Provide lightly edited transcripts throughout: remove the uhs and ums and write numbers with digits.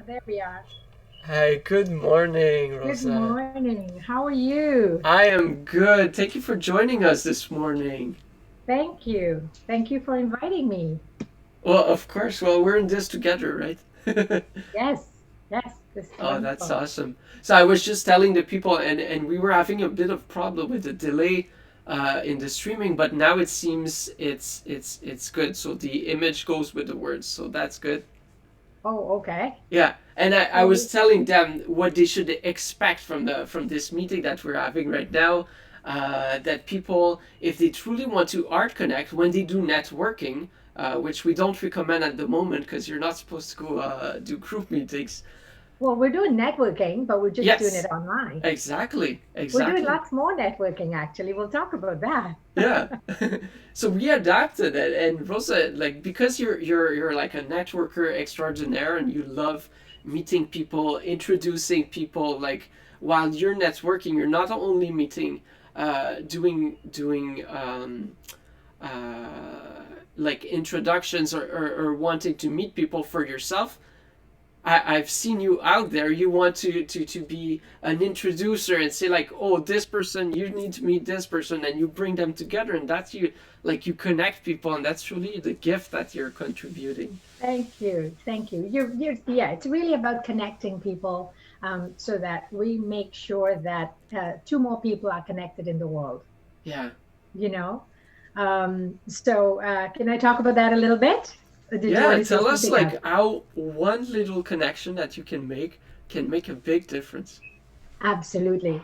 There we are. Hi, good morning, Good Rosa. morning. How are you? I am good. Thank you for joining us this morning. Thank you. Thank you for inviting me. Well, of course, we're in this together, right? Yes, yes, this is Oh, that's wonderful. awesome. So I was just telling the people, and we were having a bit of problem with the delay in the streaming, but now it seems it's good. So the image goes with the words, so that's good. Oh, okay. Yeah, and I was So, telling them what they should expect from this meeting that we're having right now. That people, if they truly want to art connect, when they do networking, which we don't recommend at the moment because you're not supposed to go do group meetings. well, we're doing networking, but we're just doing it Yes, online. exactly, We're doing exactly. lots more networking, actually. We'll talk about that. Yeah. So we adapted it, and Rosa, like because you're like a networker extraordinaire, and you love meeting people, introducing people. Like while you're networking, you're not only meeting, doing like introductions or wanting to meet people for yourself. I've seen you out there. You want to be an introducer and say like, oh, this person, you need to meet this person, and you bring them together, and that's you like you connect people, and that's really the gift that you're contributing. Thank you. Thank you. Yeah, it's really about connecting people so that we make sure that two more people are connected in the world, Yeah, you know? Can I talk about that a little bit? Or did you want yeah. to say Tell us something else? like how one little connection that you can make a big difference. Absolutely.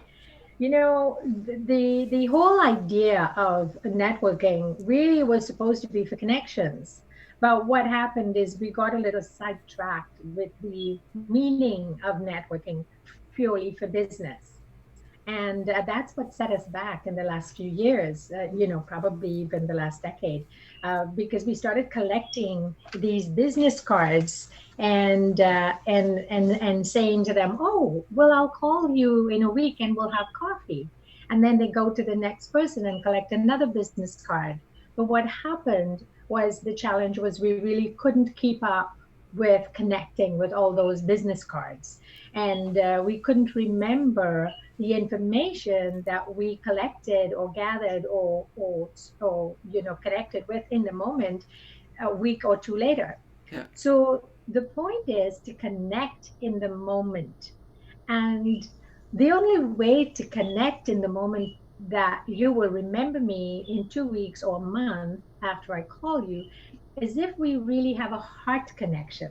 The whole idea of networking really was supposed to be for connections. But what happened is we got a little sidetracked with the meaning of networking purely for business. And that's what set us back in the last few years, probably even the last decade, because we started collecting these business cards and saying to them, "Oh, well, I'll call you in a week and we'll have coffee." And then they go to the next person and collect another business card. But what happened was the challenge was we really couldn't keep up with connecting with all those business cards, and we couldn't remember the information that we collected or gathered or connected with in the moment a week or two later. Yeah, So the point is to connect in the moment. And the only way to connect in the moment that you will remember me in 2 weeks or a month after I call you is if we really have a heart connection,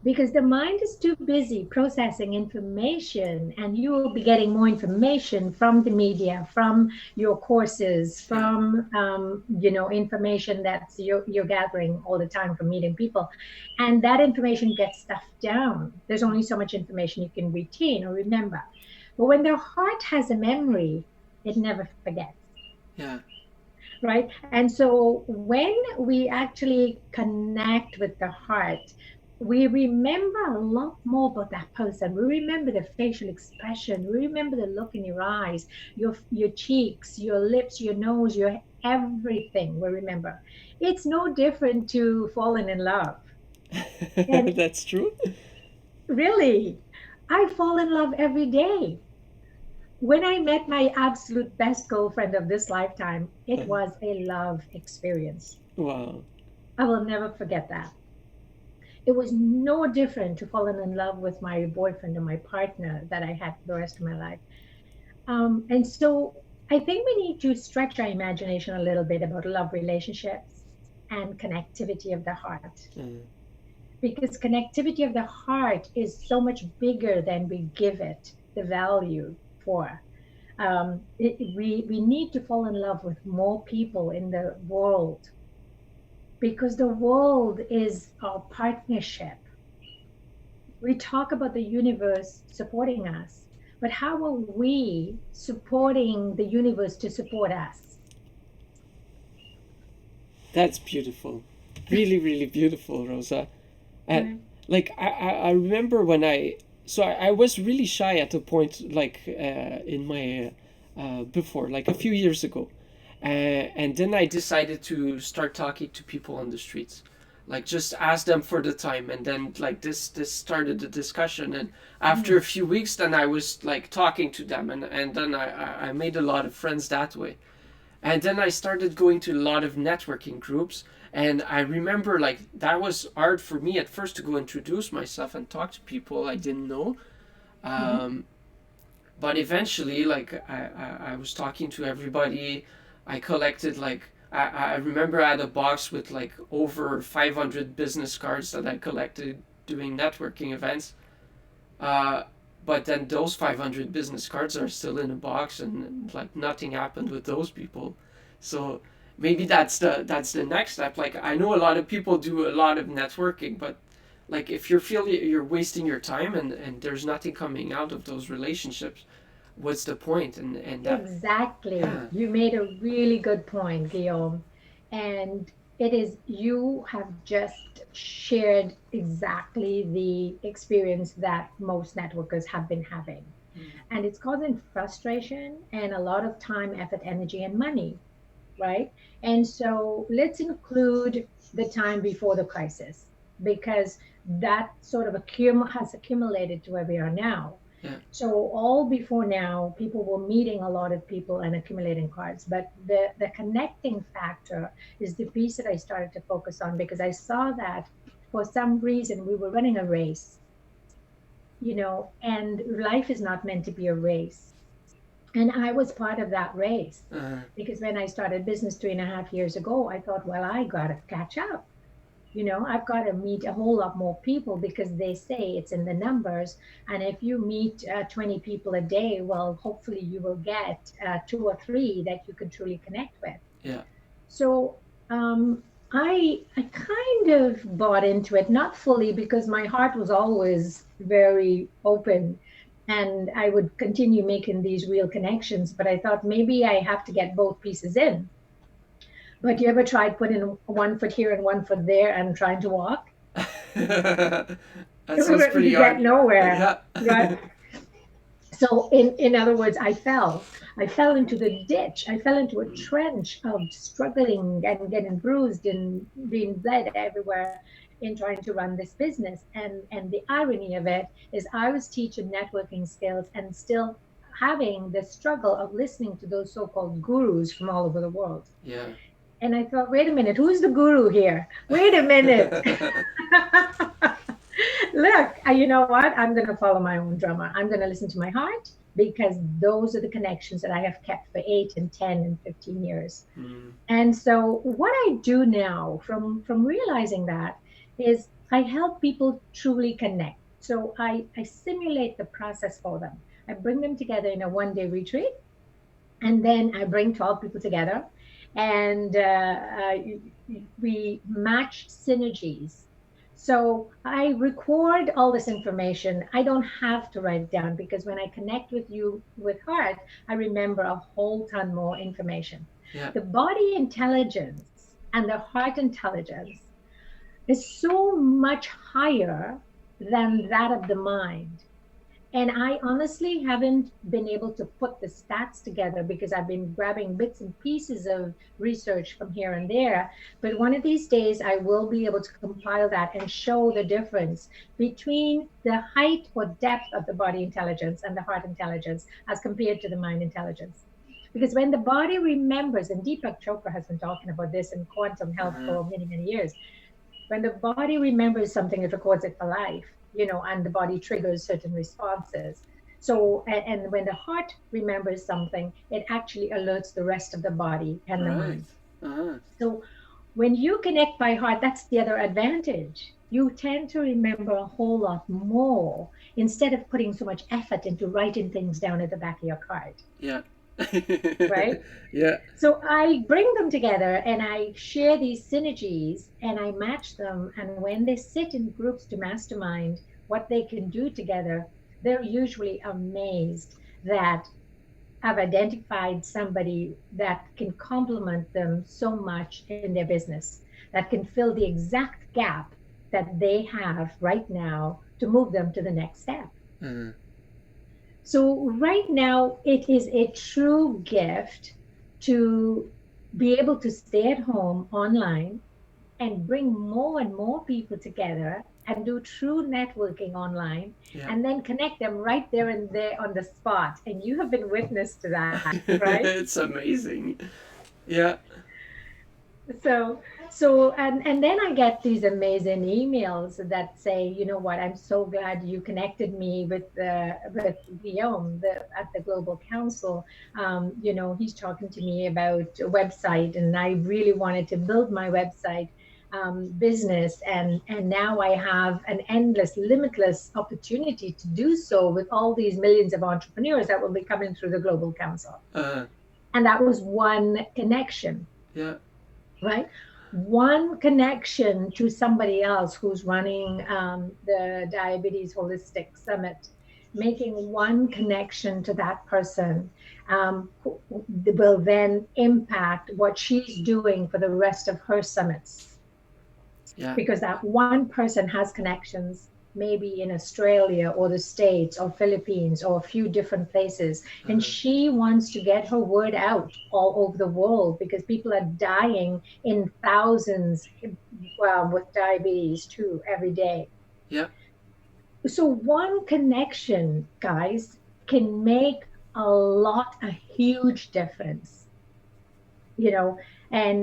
because the mind is too busy processing information, and you will be getting more information from the media, from your courses, yeah, from information that you're gathering all the time from meeting people, and that information gets stuffed down. There's only so much information you can retain or remember, but when the heart has a memory, it never forgets, yeah. right? And so when we actually connect with the heart, we remember a lot more about that person. We remember the facial expression. We remember the look in your eyes, your cheeks, your lips, your nose, your everything. We remember. It's no different to falling in love. And That's true. really, I fall in love every day. When I met my absolute best girlfriend of this lifetime, it was a love experience. Wow. I will never forget that. It was no different to falling in love with my boyfriend or my partner that I had for the rest of my life. And so I think we need to stretch our imagination a little bit about love relationships and connectivity of the heart. Mm. Because connectivity of the heart is so much bigger than we give it the value for. We need to fall in love with more people in the world, because the world is our partnership. We talk about the universe supporting us, but how are we supporting the universe to support us? That's beautiful. Really, really beautiful, Rosa. And Right. like I remember when I was really shy at a point like in my before like a few years ago, and then I decided to start talking to people on the streets, like just ask them for the time, and then like this started the discussion, and after Mm. a few weeks then I was like talking to them, and then I made a lot of friends that way. And then I started going to a lot of networking groups. And I remember like that was hard for me at first to go introduce myself and talk to people I didn't know. Mhm. Um, but eventually, like I was talking to everybody. I collected like I remember I had a box with like over 500 business cards that I collected doing networking events. Uh, but then those 500 business cards are still in a box, and like nothing happened with those people. So maybe that's the next step. Like I know a lot of people do a lot of networking, but like if you're feeling you're wasting your time, and there's nothing coming out of those relationships, what's the point? And that, Exactly. yeah, You made a really good point, Guillaume. And it is, you have just shared exactly the experience that most networkers have been having. And it's causing frustration and a lot of time, effort, energy, and money, right? And so let's include the time before the crisis, because that sort of has accumulated to where we are now. yeah, So all before now, people were meeting a lot of people and accumulating cards. But the connecting factor is the piece that I started to focus on, because I saw that for some reason we were running a race, and life is not meant to be a race. And I was part of that race, uh, because when I started business 3.5 years ago, I thought, well, I got to catch up. I've got to meet a whole lot more people, because they say it's in the numbers. And if you meet 20 people a day, well, hopefully you will get two or three that you can truly connect with. yeah, So I kind of bought into it, not fully, because my heart was always very open, and I would continue making these real connections. But I thought maybe I have to get both pieces in. But you ever tried putting one foot here and one foot there and trying to walk? that sounds pretty You hard. get nowhere, Yeah. right? So in other words, I fell into the ditch. I fell into a trench of struggling and getting bruised and being bled everywhere in trying to run this business. And the irony of it is I was teaching networking skills and still having the struggle of listening to those so-called gurus from all over the world. Yeah. And I thought, wait a minute, who's the guru here? Wait a minute. Look, you know what? I'm going to follow my own drummer. I'm going to listen to my heart, because those are the connections that I have kept for 8 and 10 and 15 years. Mm, And so what I do now, from realizing that, is I help people truly connect. So I simulate the process for them. I bring them together in a 1-day retreat, and then I bring 12 people together, and we match synergies. So I record all this information. I don't have to write it down, because when I connect with you with heart, I remember a whole ton more information. yeah. The body intelligence and the heart intelligence is so much higher than that of the mind. And I honestly haven't been able to put the stats together, because I've been grabbing bits and pieces of research from here and there. But one of these days, I will be able to compile that and show the difference between the height or depth of the body intelligence and the heart intelligence as compared to the mind intelligence. Because when the body remembers, and Deepak Chopra has been talking about this in quantum health Uh-huh. for many, many years, when the body remembers something, it records it for life, and the body triggers certain responses. So, and when the heart remembers something, it actually alerts the rest of the body and the Right. mind. Uh-huh. So, when you connect by heart, that's the other advantage. You tend to remember a whole lot more, instead of putting so much effort into writing things down at the back of your card, Yeah. right? Yeah. So I bring them together and I share these synergies and I match them. And when they sit in groups to mastermind what they can do together, they're usually amazed that I've identified somebody that can complement them so much in their business, that can fill the exact gap that they have right now to move them to the next step. Uh-huh. So right now, it is a true gift to be able to stay at home online and bring more and more people together and do true networking online Yeah. and then connect them right there and there on the spot. And you have been witness to that, right? It's amazing. Yeah. So and then I get these amazing emails that say, you know what, I'm so glad you connected me with Guillaume at the Global Council. He's talking to me about a website, and I really wanted to build my website business, and now I have an endless, limitless opportunity to do so with all these millions of entrepreneurs that will be coming through the Global Council. Uh, And that was one connection, yeah. right? One connection to somebody else who's running the Diabetes Holistic Summit, making one connection to that person who will then impact what she's doing for the rest of her summits, Yeah. because that one person has connections maybe in Australia or the States or Philippines or a few different places. And Uh, she wants to get her word out all over the world because people are dying in thousands with diabetes too every day. yeah. So one connection, guys, can make a huge difference, you know. And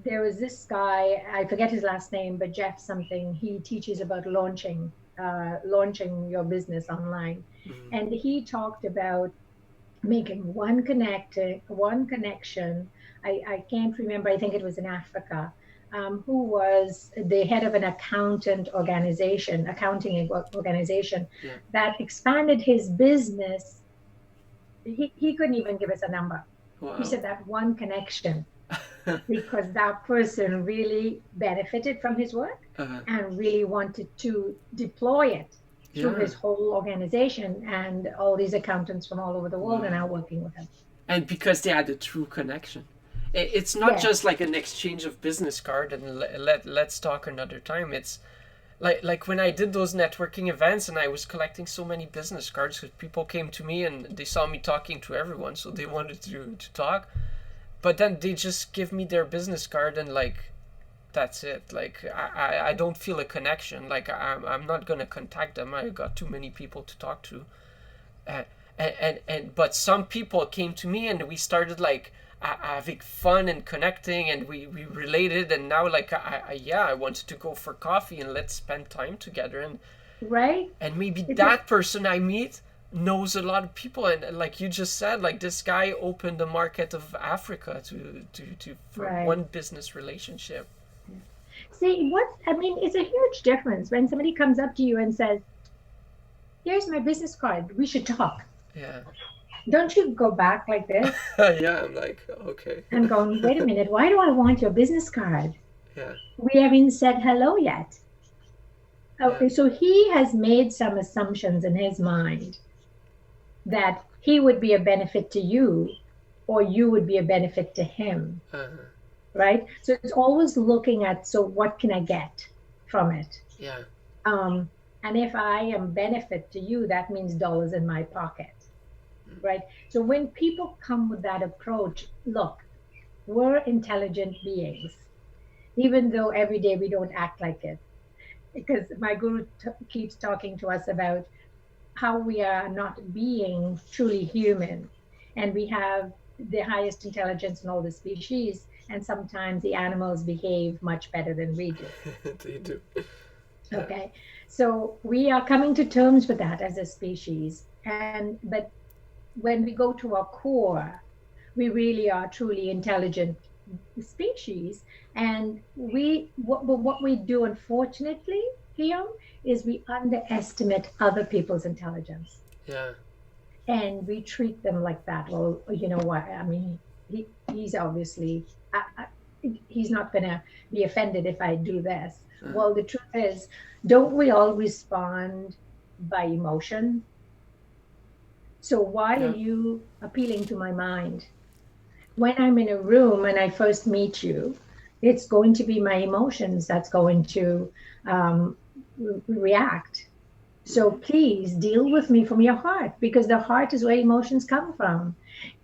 there was this guy, I forget his last name, but Jeff something. He teaches about launching your business online, Mm. and he talked about making one connection. I can't remember. I think it was in Africa. Who was the head of an accounting organization Yeah. that expanded his business. He couldn't even give us a number. He Wow. said that one connection, because that person really benefited from his work uh, and really wanted to deploy it through yeah. his whole organization. And all these accountants from all over the world are Wow. now working with him. And because they had a true connection. It's not Yes, just like an exchange of business card and let's talk another time. It's like when I did those networking events and I was collecting so many business cards because people came to me and they saw me talking to everyone, so they wanted to talk. But then they just give me their business card and like that's it. Like I don't feel a connection. Like I'm not gonna contact them. I got too many people to talk to. Uh, and but some people came to me and we started like having fun and connecting and we related, and now like I wanted to go for coffee and let's spend time together, right. and maybe It's a, that person I meet knows a lot of people, and like you just said, like this guy opened the market of Africa to for right. one business relationship. See, it's a huge difference when somebody comes up to you and says, "Here's my business card. We should talk." Yeah. Don't you go back like this Yeah, I'm like okay. and going, "Wait a minute, why do I want your business card? Yeah. We haven't said hello yet." Yeah. Okay, so he has made some assumptions in his mind that he would be a benefit to you or you would be a benefit to him, uh, right? So it's always looking at, so what can I get from it? yeah. Um, and if I am benefit to you, that means dollars in my pocket, right? So when people come with that approach, look, we're intelligent beings, even though every day we don't act like it. Because my guru keeps talking to us about how we are not being truly human. And we have the highest intelligence in all the species. And sometimes the animals behave much better than we do. They do. Yeah. Okay. So we are coming to terms with that as a species. But when we go to our core, we really are truly intelligent species. And what we do, unfortunately, Guillaume, is we underestimate other people's intelligence Yeah. and we treat them like that. Well, you know what? I mean, he's obviously, he's not going to be offended if I do this. uh, Well, the truth is, don't we all respond by emotion? So why are yeah. you appealing to my mind? When I'm in a room and I first meet you, it's going to be my emotions that's going to um, react. So Mm-hmm. please deal with me from your heart, because the heart is where emotions come from.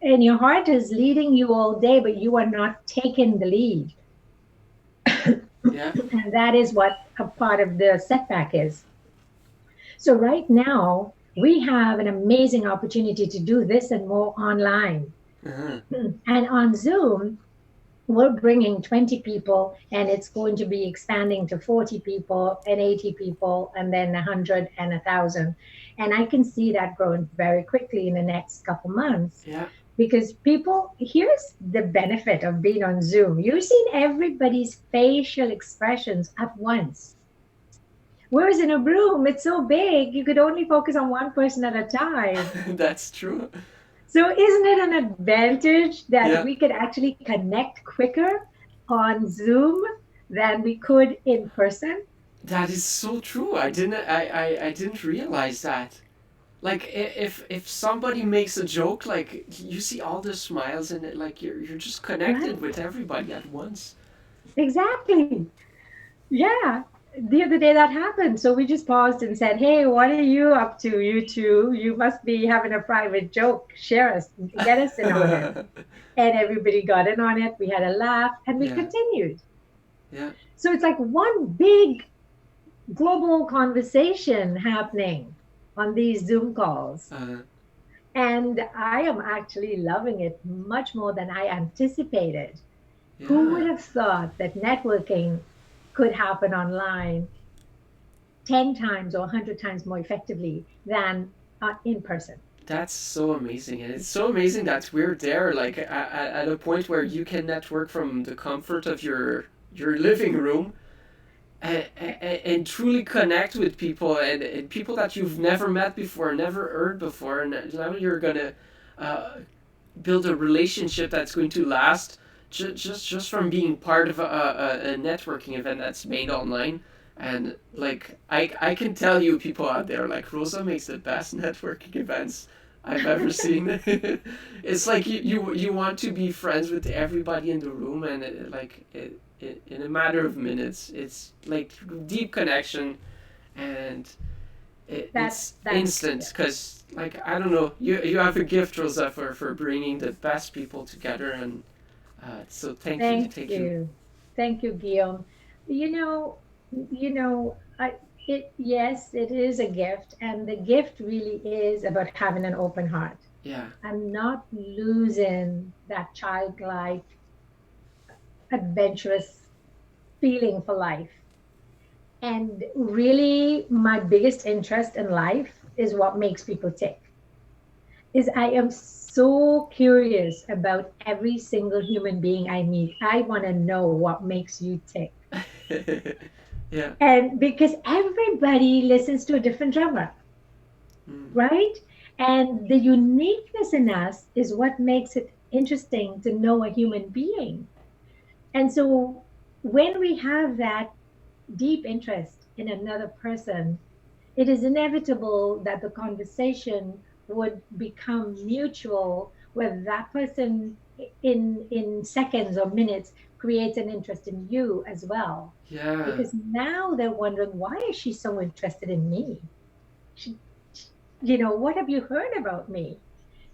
And your heart is leading you all day, but you are not taking the lead. Yeah. And that is what a part of the setback is. So right now, we have an amazing opportunity to do this and more online. Uh-huh. And on Zoom, we're bringing 20 people, and it's going to be expanding to 40 people and 80 people and then 100 and 1,000. And I can see that growing very quickly in the next couple months, Yeah. because people, here's the benefit of being on Zoom. You've seen everybody's facial expressions at once. Whereas in a room, it's so big, you could only focus on one person at a time. That's true. So, isn't it an advantage that Yeah. we could actually connect quicker on Zoom than we could in person? That is so true. I didn't realize that. Like if somebody makes a joke, like you see all the smiles and it, like you're just connected Right? with everybody at once. Exactly. Yeah. The other day that happened. So we just paused and said, "Hey, what are you up to, you two? You must be having a private joke. Share us, get us in on it." And everybody got in on it. We had a laugh and we Yeah. continued. Yeah. So it's like one big global conversation happening on these Zoom calls. Uh, And I am actually loving it much more than I anticipated. Who would yeah. have thought that networking could happen online 10 times or 100 times more effectively than in person? That's so amazing, and it's so amazing that we're there, like at a point where you can network from the comfort of your living room and truly connect with people and people that you've never met before, never heard before, and now you're gonna uh, build a relationship that's going to last just from being part of a networking event that's made online. And like I can tell you, people out there, like Rosa makes the best networking events I've ever seen. It's like you want to be friends with everybody in the room, and in a matter of minutes, it's like deep connection, and it's That's instant because like I don't know, you have a gift, Rosa, for bringing the best people together, and so Thank thank you. you. Thank you, Guillaume. You know, yes, it is a gift, and the gift really is about having an open heart Yeah. and not losing that childlike, adventurous feeling for life. And really, my biggest interest in life is what makes people tick. Is I am so curious about every single human being I meet. I want to know what makes you tick. Yeah. And because everybody listens to a different drummer, Mm. right? And the uniqueness in us is what makes it interesting to know a human being. And so when we have that deep interest in another person, it is inevitable that the conversation would become mutual, where that person in seconds or minutes creates an interest in you as well. Yeah. Because now they're wondering, why is she so interested in me? She, what have you heard about me?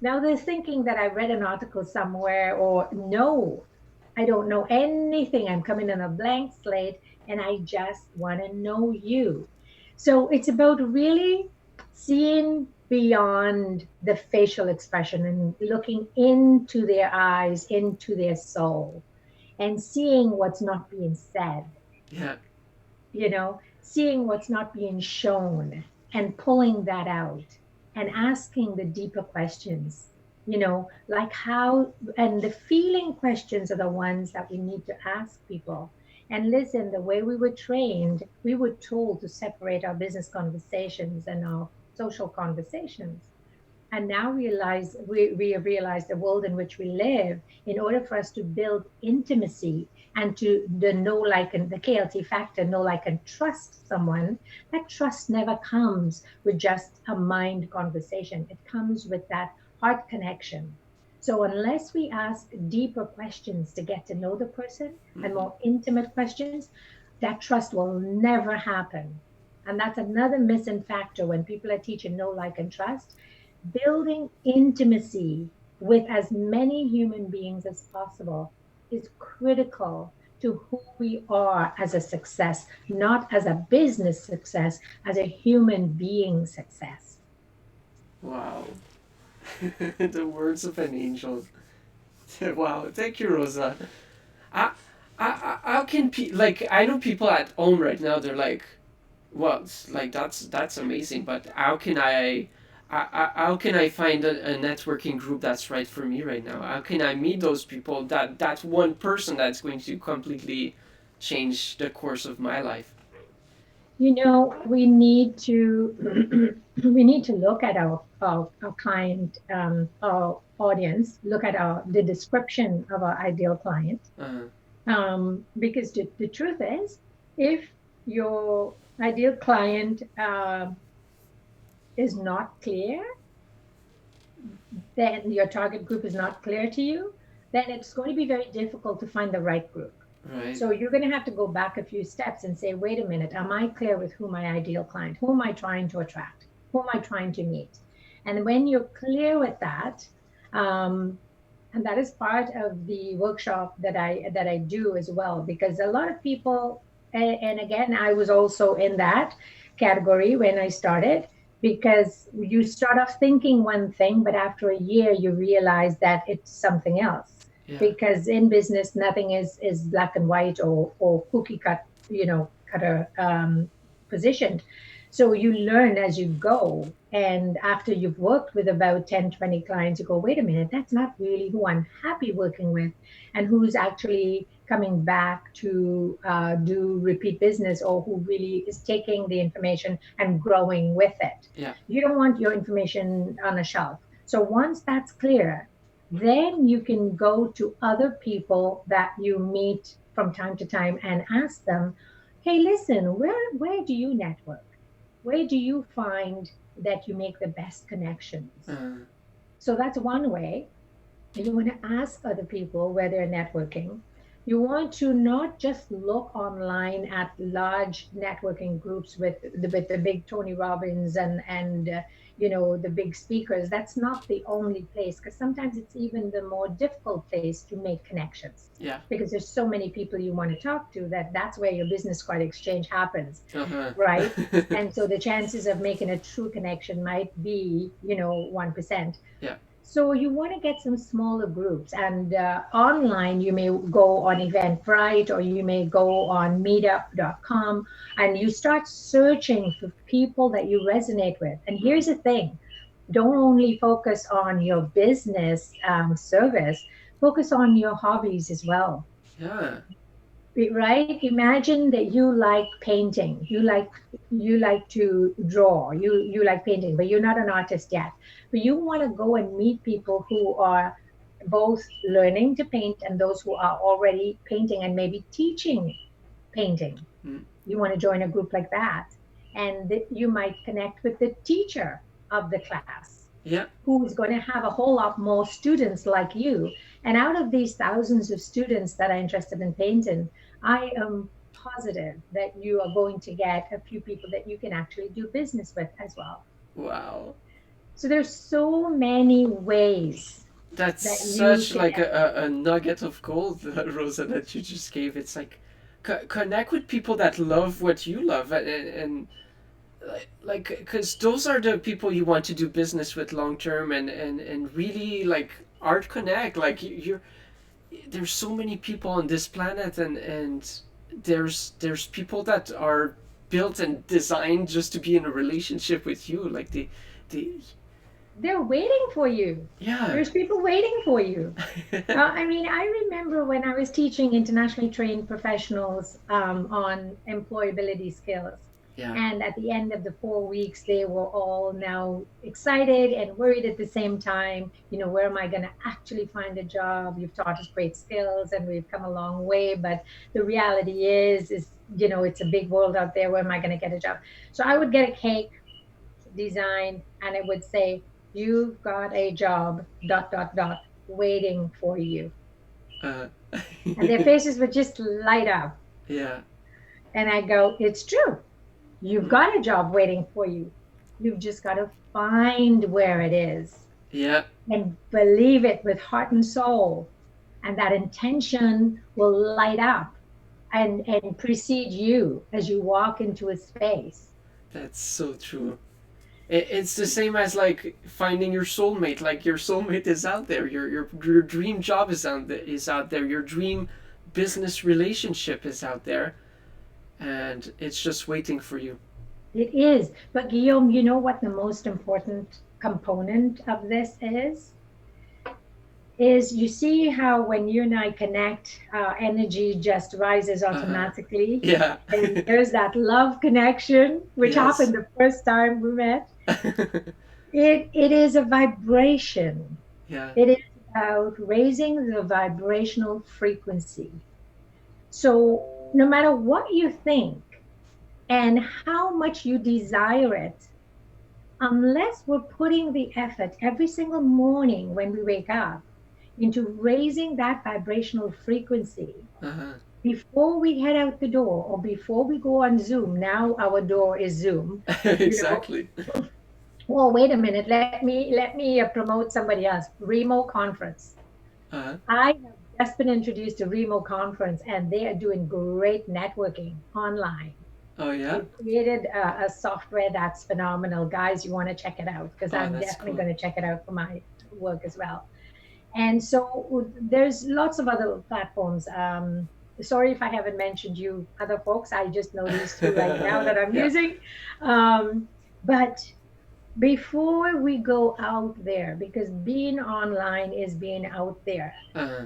Now they're thinking that I read an article somewhere, or no, I don't know anything. I'm coming on a blank slate and I just want to know you. So it's about really seeing beyond the facial expression and looking into their eyes, into their soul, and seeing what's not being said, Yeah. seeing what's not being shown and pulling that out and asking the deeper questions, like how, and the feeling questions are the ones that we need to ask people. And listen, the way we were trained, we were told to separate our business conversations and our social conversations. And now we have realized the world in which we live, in order for us to build intimacy and to the know, like, and the KLT factor, know, like, and trust someone, that trust never comes with just a mind conversation. It comes with that heart connection. So unless we ask deeper questions to get to know the person, and Hmm. more intimate questions, that trust will never happen. And that's another missing factor when people are teaching know, like, and trust. Building intimacy with as many human beings as possible is critical, to who we are as a success, not as a business success, as a human being success. Wow. The words of an angel. Wow. Thank you, Rosa. I, how can like I know people at home right now. They're like, well, like that's amazing, but how can I find a networking group that's right for me right now? How can I meet those people? That one person that's going to completely change the course of my life. We need to we need to look at our client, our audience, look at the description of our ideal client. Uh, Because the truth is, if your ideal client is not clear, then your target group is not clear to you, then it's going to be very difficult to find the right group. right. So you're going to have to go back a few steps and say, wait a minute, am I clear with who my ideal client, who am I trying to attract, who am I trying to meet? And when you're clear with that, um, and that is part of the workshop that I do as well, because a lot of people, and again, I was also in that category when I started, because you start off thinking one thing, but after a year you realize that it's something else. Yeah. Because in business nothing is black and white or cookie cutter positioned. So you learn as you go. And after you've worked with about 10, 20 clients, you go, wait a minute, that's not really who I'm happy working with, and who's actually coming back to do repeat business, or who really is taking the information and growing with it. Yeah. You don't want your information on a shelf. So once that's clear, then you can go to other people that you meet from time to time and ask them, hey, listen, where do you network? Where do you find that you make the best connections? Uh, So that's one way. You want to ask other people where they're networking. You want to not just look online at large networking groups with the big Tony Robbins and the big speakers. That's not the only place, because sometimes it's even the more difficult place to make connections, yeah. because there's so many people you want to talk to, that's where your business card exchange happens, Uh-huh. right? And so the chances of making a true connection might be 1%. Yeah. So you want to get some smaller groups, and online you may go on Eventbrite, or you may go on Meetup.com, and you start searching for people that you resonate with. And here's the thing: don't only focus on your business service, focus on your hobbies as well. Yeah. Right? Imagine that you like painting, you like to draw, you like painting, but you're not an artist yet. But you want to go and meet people who are both learning to paint and those who are already painting and maybe teaching painting. Mm. You want to join a group like that, and you might connect with the teacher of the class, Yeah. who is going to have a whole lot more students like you. And out of these thousands of students that are interested in painting, I am positive that you are going to get a few people that you can actually do business with as well. Wow. So there's so many ways That's that you such can. like a nugget of gold, Rosa, that you just gave. It's like connect with people that love what you love, and like because those are the people you want to do business with long term, and really like art connect. Like you're there's so many people on this planet, and there's people that are built and designed just to be in a relationship with you. Like they They're waiting for you. yeah. There's people waiting for you. I mean, I remember when I was teaching internationally trained professionals on employability skills. Yeah. And at the end of the 4 weeks, they were all now excited and worried at the same time. Where am I going to actually find a job? You've taught us great skills and we've come a long way. But the reality is, it's a big world out there. Where am I going to get a job? So I would get a cake design, and it would say, you've got a job, dot, dot, dot, waiting for you. uh, And their faces would just light up. yeah. And I go, it's true. You've Mm. got a job waiting for you. You've just got to find where it is Yeah. and believe it with heart and soul. And that intention will light up. and precede you as you walk into a space. That's so true. It's the same as like finding your soulmate. Like your soulmate is out there. Your dream job is out there. Your dream business relationship is out there, and it's just waiting for you. It is. But Guillaume, you know what the most important component of this is you see how when you and I connect, energy just rises Uh huh. automatically. Yeah. And there's that love connection, which Yes. happened the first time we met. It is a vibration. Yeah. It is about raising the vibrational frequency. So no matter what you think and how much you desire it, unless we're putting the effort every single morning when we wake up into raising that vibrational frequency Uh huh. before we head out the door or before we go on Zoom. Now our door is Zoom, you know. Exactly. Oh, wait a minute. Let me promote somebody else. Remo Conference. Uh huh. I have just been introduced to Remo Conference, and they are doing great networking online. Oh yeah. They've created a software that's phenomenal. Guys, you want to check it out because Oh, I'm that's definitely cool. going to check it out for my work as well. And so there's lots of other platforms. Sorry if I haven't mentioned you other folks. I just know these two right now that I'm Yeah. using. But before we go out there, because being online is being out there, Uh huh.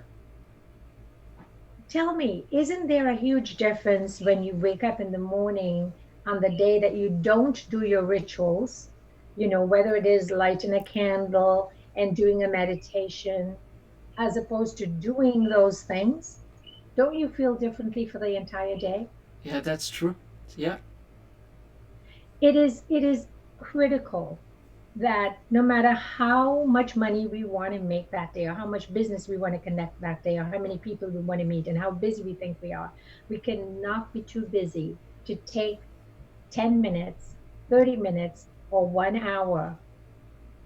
tell me, isn't there a huge difference when you wake up in the morning on the day that you don't do your rituals? Whether it is lighting a candle and doing a meditation, as opposed to doing those things? Don't you feel differently for the entire day? Yeah, that's true. Yeah. It is critical that no matter how much money we want to make that day, or how much business we want to connect that day, or how many people we want to meet, and how busy we think we are, we cannot be too busy to take 10 minutes, 30 minutes, or 1 hour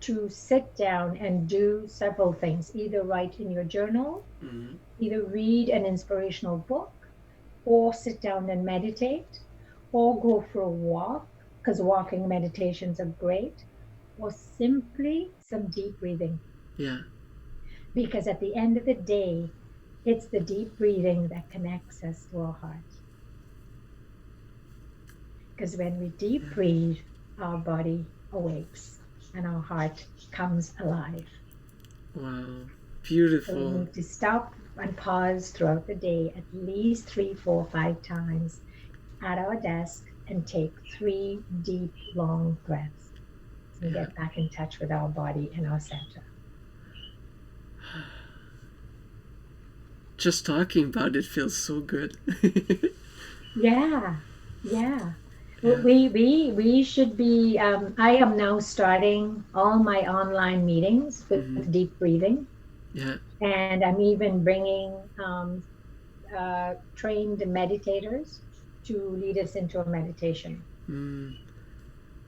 to sit down and do several things. Either write in your journal, Mm-hmm. either read an inspirational book, or sit down and meditate, or go for a walk, because walking meditations are great, or simply some deep breathing. Yeah. Because at the end of the day, it's the deep breathing that connects us to our heart. Because when we deep breathe, our body awakes and our heart comes alive. Wow. So we Beautiful. need to stop and pause throughout the day at least 3, 4, 5 times at our desk and take 3 deep, long breaths and Yeah. get back in touch with our body and our center. Just talking about it feels so good. Yeah, yeah. Yeah. We should be. I am now starting all my online meetings with Mm-hmm. deep breathing, Yeah. and I'm even bringing trained meditators to lead us into a meditation. Mm.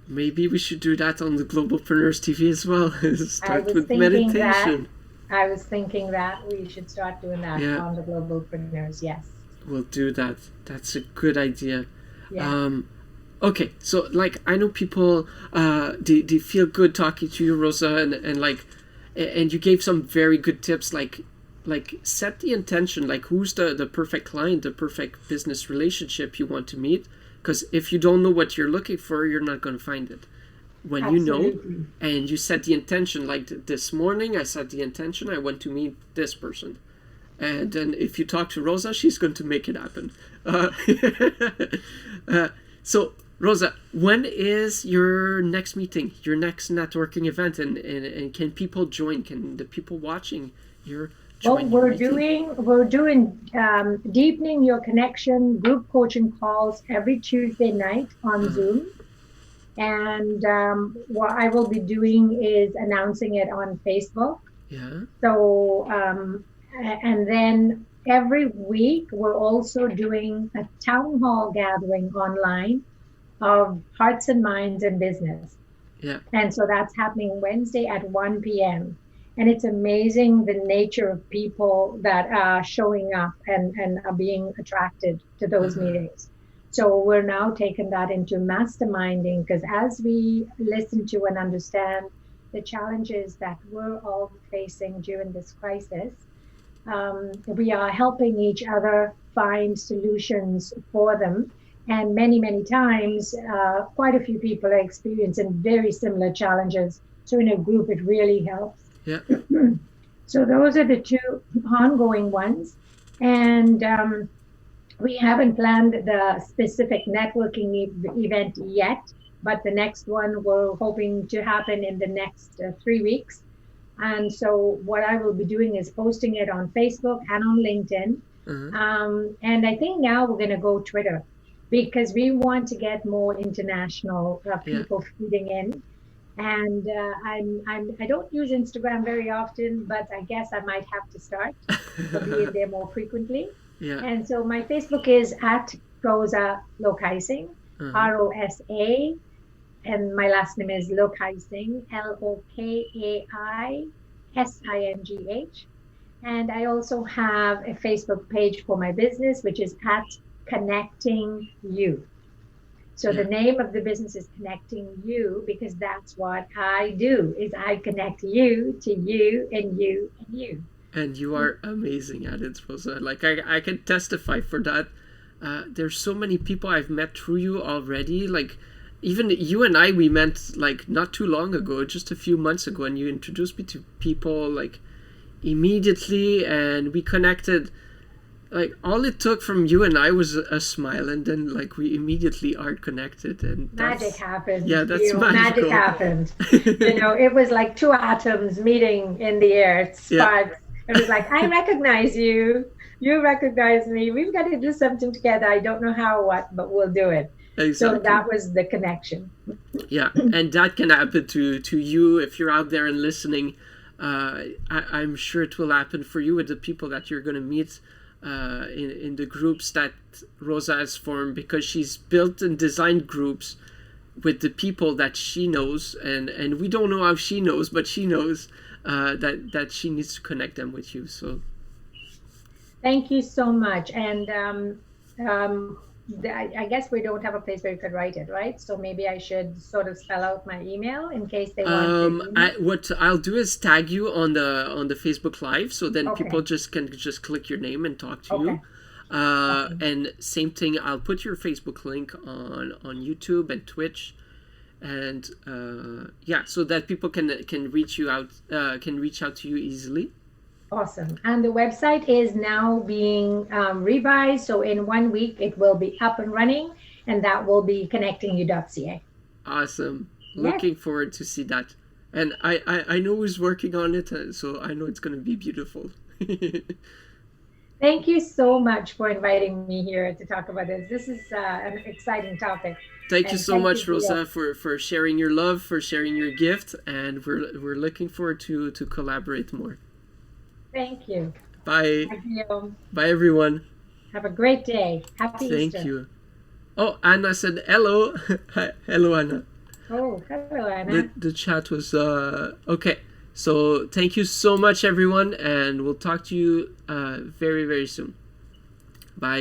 Maybe we should do that on the Globalpreneurs TV as well. I Start was with thinking that meditation. I was thinking that we should start doing that Yeah, on the Globalpreneurs. Yes, we'll do that. That's a good idea. yeah. Um, okay, so like I know people, they feel good talking to you, Rosa, and like, and you gave some very good tips, like set the intention, like who's the perfect client, the perfect business relationship you want to meet, because if you don't know what you're looking for, you're not going to find it. When you know, Absolutely. and you set the intention, like this morning I set the intention, I want to meet this person, and then if you talk to Rosa, she's going to make it happen. uh, uh, so Rosa, when is your next meeting, your next networking event, and can people join, can the people watching here Well, join your we're meeting? doing we're doing deepening your connection group coaching calls every Tuesday night on uh, Zoom, and what I will be doing is announcing it on Facebook. yeah. So, and then every week we're also doing a town hall gathering online of hearts and minds and business. Yeah. And so that's happening Wednesday at 1 p.m. And it's amazing the nature of people that are showing up and are being attracted to those meetings. So we're now taking that into masterminding, because as we listen to and understand the challenges that we're all facing during this crisis, we are helping each other find solutions for them. And many, many times, quite a few people are experiencing very similar challenges. So in a group, it really helps. Yeah. So those are the two ongoing ones. And we haven't planned the specific networking event yet, but the next one we're hoping to happen in the next 3 weeks. And so what I will be doing is posting it on Facebook and on LinkedIn. And I think now we're going to go Twitter, because we want to get more international Yeah. people feeding in. And I don't use Instagram very often, but I guess I might have to start to be in there more frequently. Yeah. And so my Facebook is at Rosa Lokaisingh, Rosa, and my last name is Lokaisingh, Lokaisingh. And I also have a Facebook page for my business, which is at Connecting You. So the name of the business is Connecting You, because that's what I do, is I connect you to you and you and you. And you are amazing at it, Rosa. Like, I can testify for that. There's so many people I've met through you already. Like, even you and I, we met like not too long ago, just a few months ago, and you introduced me to people like immediately, and we connected. Like, all it took from you and I was a smile, and then like we immediately are connected, and magic happened. Yeah, that's magic happened. It was like two atoms meeting in the air. It sparked. Yeah. It was like, I recognize you. You recognize me. We've got to do something together. I don't know how, what, but we'll do it. Exactly. So that was the connection. Yeah, and that can happen to you if you're out there and listening. I'm sure it will happen for you with the people that you're going to meet in the groups that Rosa has formed, because she's built and designed groups with the people that she knows, and we don't know how she knows, but she knows that she needs to connect them with you. So thank you so much. And I guess we don't have a place where you could write it, right? So maybe I should sort of spell out my email in case they want to. What I'll do is tag you on the Facebook Live, so then people can click your name and talk to you. And same thing, I'll put your Facebook link on YouTube and Twitch, and so that people can reach you out, can reach out to you easily. Awesome. And the website is now being revised. So in 1 week, it will be up and running, and that will be connectingyou.ca. Awesome. Yes. Looking forward to see that. And I know who's working on it, so I know it's going to be beautiful. Thank you so much for inviting me here to talk about this. This is an exciting topic. Thank you so much, Rosa, for sharing your love, for sharing your gift, and we're looking forward to collaborate more. Thank you. Bye. Thank you. Bye, everyone. Have a great day. Happy Easter. Thank you. Oh, Anna said hello. Hello, Anna. Oh, hello, Anna. The chat was okay. So thank you so much, everyone, and we'll talk to you very, very soon. Bye.